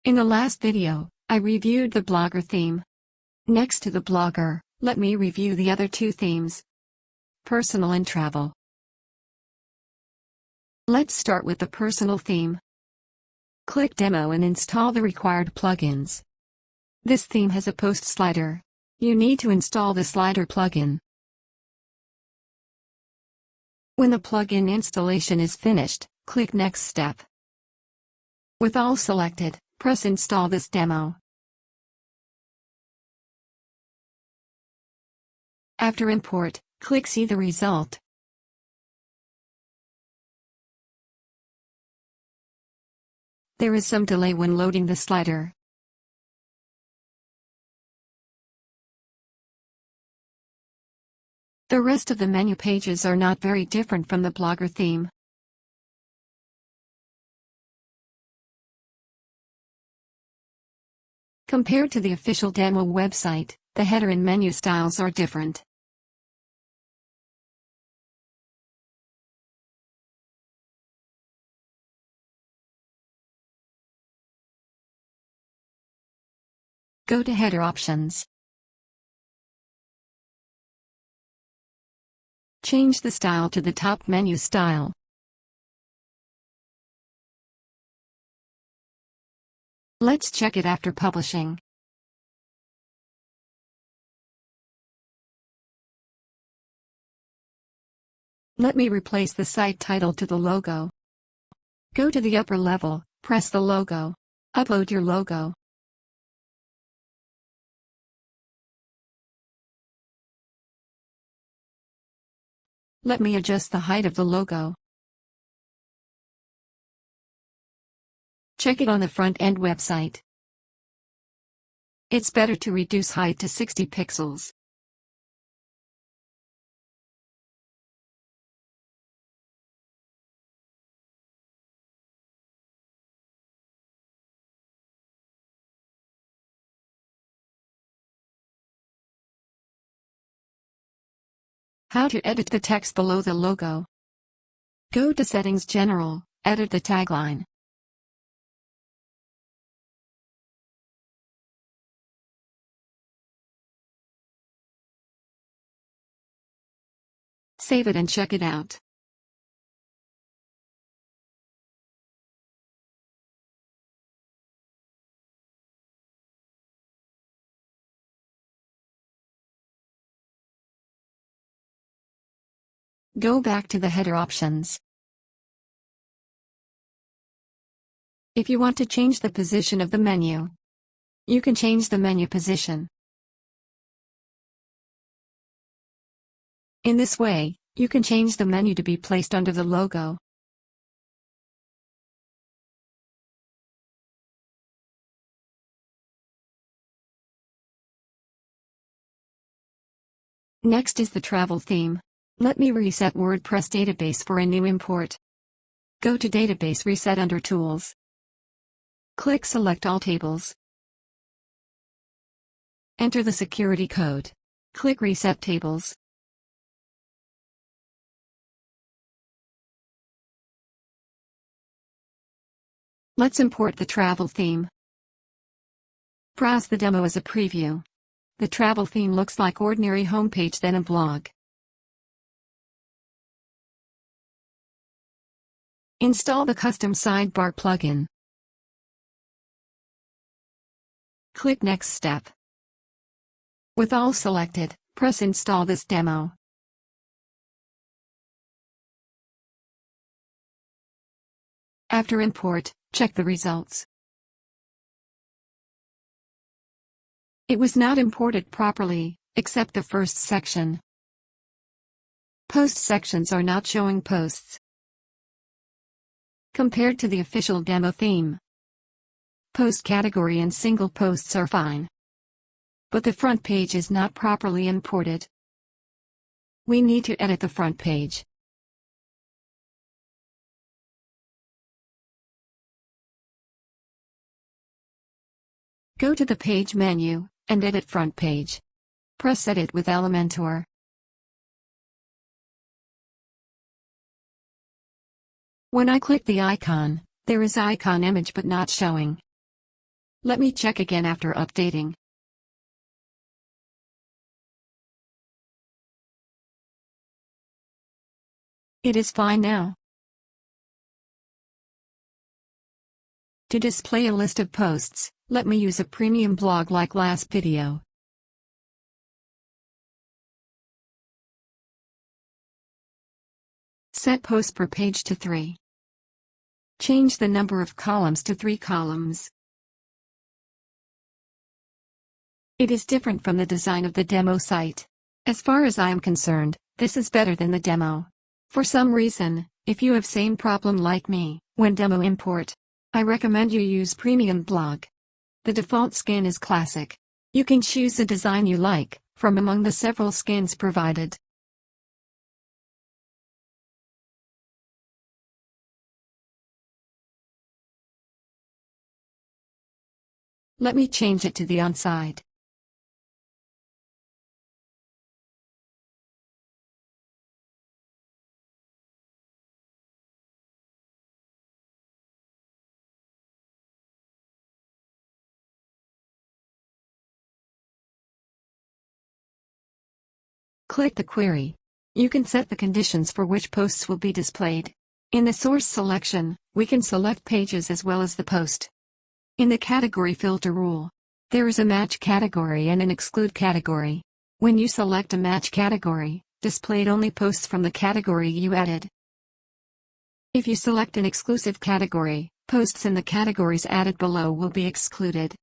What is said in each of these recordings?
In the last video, I reviewed the Blogger theme. Next to the Blogger, let me review the other two themes: Personal and Travel. Let's start with the Personal theme. Click Demo and install the required plugins. This theme has a post slider. You need to install the slider plugin. When the plugin installation is finished, click Next Step. With all selected, press Install this demo. After import, click See the result. There is some delay when loading the slider. The rest of the menu pages are not very different from the Blogger theme. Compared to the official demo website, the header and menu styles are different. Go to Header Options. Change the style to the top menu style. Let's check it after publishing. Let me replace the site title to the logo. Go to the upper level, press the logo. Upload your logo. Let me adjust the height of the logo. Check it on the front-end website. It's better to reduce height to 60 pixels. How to edit the text below the logo. Go to Settings General, edit the tagline. Save it and check it out. Go back to the header options. If you want to change the position of the menu, you can change the menu position. In this way, you can change the menu to be placed under the logo. Next is the Travel theme. Let me reset WordPress database for a new import. Go to Database Reset under Tools. Click Select All Tables. Enter the security code. Click Reset Tables. Let's import the Travel theme. Browse the demo as a preview. The Travel theme looks like ordinary homepage than a blog. Install the custom sidebar plugin. Click Next Step. With all selected, press Install this demo. After import, check the results. It was not imported properly, except the first section. Post sections are not showing posts. Compared to the official demo theme, post category and single posts are fine. But the front page is not properly imported. We need to edit the front page. Go to the Page menu, and edit front page. Press Edit with Elementor. When I click the icon, there is icon image but not showing. Let me check again after updating. It is fine now. To display a list of posts, let me use a premium blog like last video. Set posts per page to 3. Change the number of columns to 3 columns. It is different from the design of the demo site. As far as I am concerned, this is better than the demo. For some reason, if you have same problem like me, when demo import, I recommend you use Premium Blog. The default skin is classic. You can choose the design you like, from among the several skins provided. Let me change it to the on-site. Click the query. You can set the conditions for which posts will be displayed. In the source selection, we can select pages as well as the post. In the category filter rule, there is a match category and an exclude category. When you select a match category, displayed only posts from the category you added. If you select an exclusive category, posts in the categories added below will be excluded.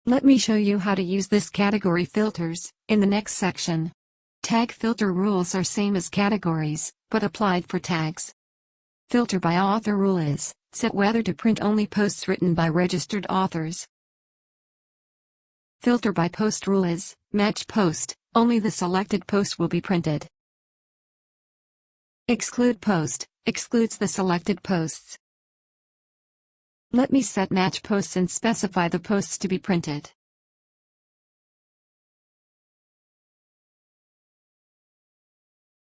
Let me show you how to use this category filters in the next section. Tag filter rules are same as categories, but applied for tags. Filter by author rule is, set whether to print only posts written by registered authors. Filter by post rule is, match post, only the selected post will be printed. Exclude post, excludes the selected posts. Let me set match posts and specify the posts to be printed.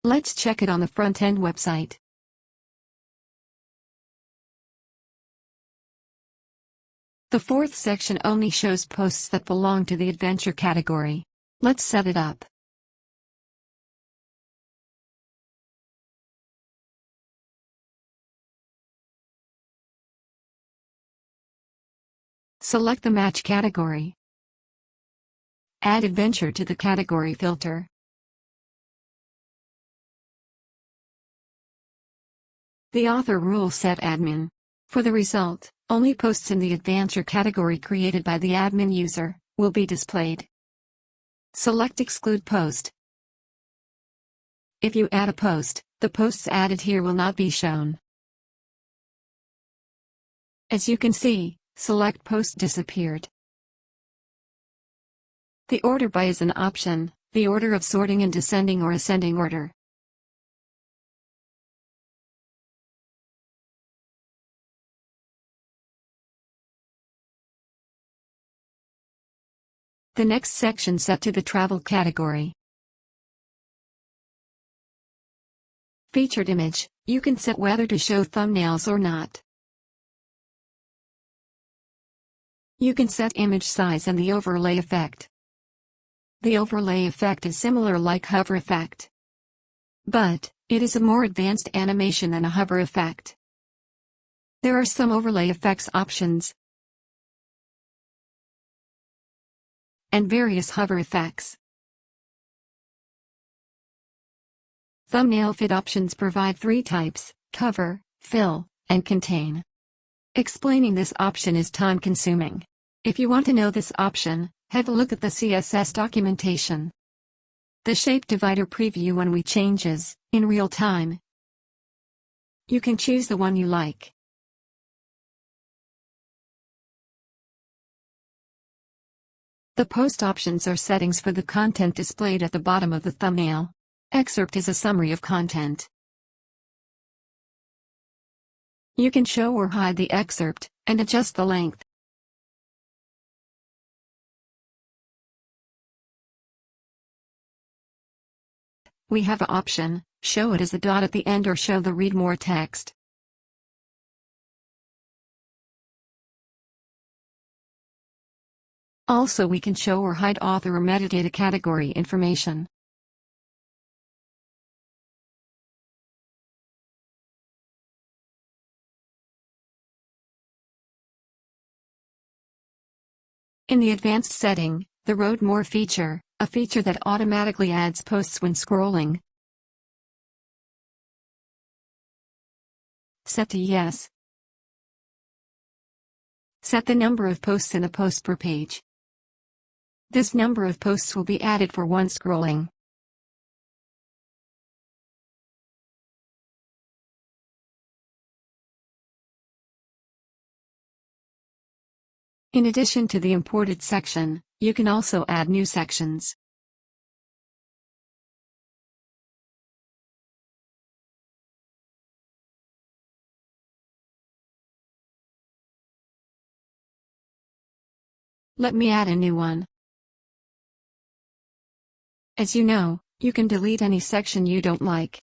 Let's check it on the front-end website. The fourth section only shows posts that belong to the adventure category. Let's set it up. Select the match category. Add adventure to the category filter. The author rule set admin. For the result, only posts in the adventure category created by the admin user will be displayed. Select exclude post. If you add a post, the posts added here will not be shown. As you can see, select post disappeared. The order by is an option, the order of sorting in descending or ascending order. The next section set to the travel category. Featured image, you can set whether to show thumbnails or not. You can set image size and the overlay effect. The overlay effect is similar like hover effect, but it is a more advanced animation than a hover effect. There are some overlay effects options and various hover effects. Thumbnail fit options provide 3 types: cover, fill, and contain. Explaining this option is time-consuming. If you want to know this option, have a look at the CSS documentation. The shape divider preview when we changes in real time. You can choose the one you like. The post options are settings for the content displayed at the bottom of the thumbnail. Excerpt is a summary of content. You can show or hide the excerpt and adjust the length. We have an option, show it as a dot at the end or show the read more text. Also, we can show or hide author or metadata category information. In the advanced setting, the Road More feature, a feature that automatically adds posts when scrolling. Set to Yes. Set the number of posts in a post per page. This number of posts will be added for one scrolling. In addition to the imported section, you can also add new sections. Let me add a new one. As you know, you can delete any section you don't like.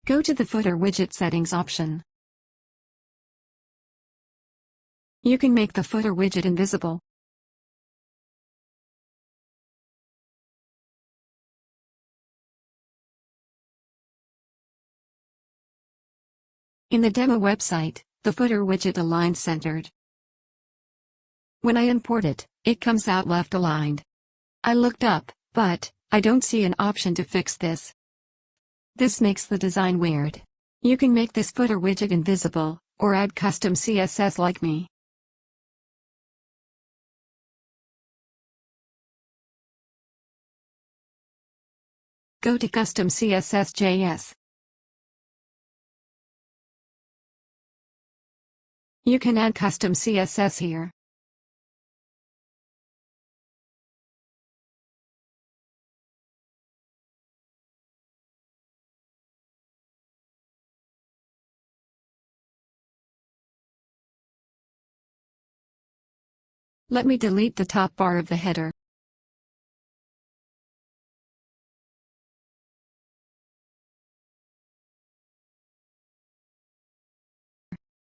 Go to the Footer Widget Settings option. You can make the footer widget invisible. In the demo website, the footer widget aligns centered. When I import it, it comes out left aligned. I looked up, but I don't see an option to fix this. This makes the design weird. You can make this footer widget invisible, or add custom CSS like me. Go to Custom CSS.js. You can add custom CSS here. Let me delete the top bar of the header.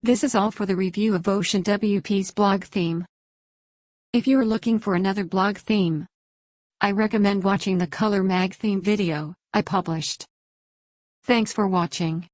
This is all for the review of OceanWP's blog theme. If you are looking for another blog theme, I recommend watching the Color Mag theme video I published. Thanks for watching.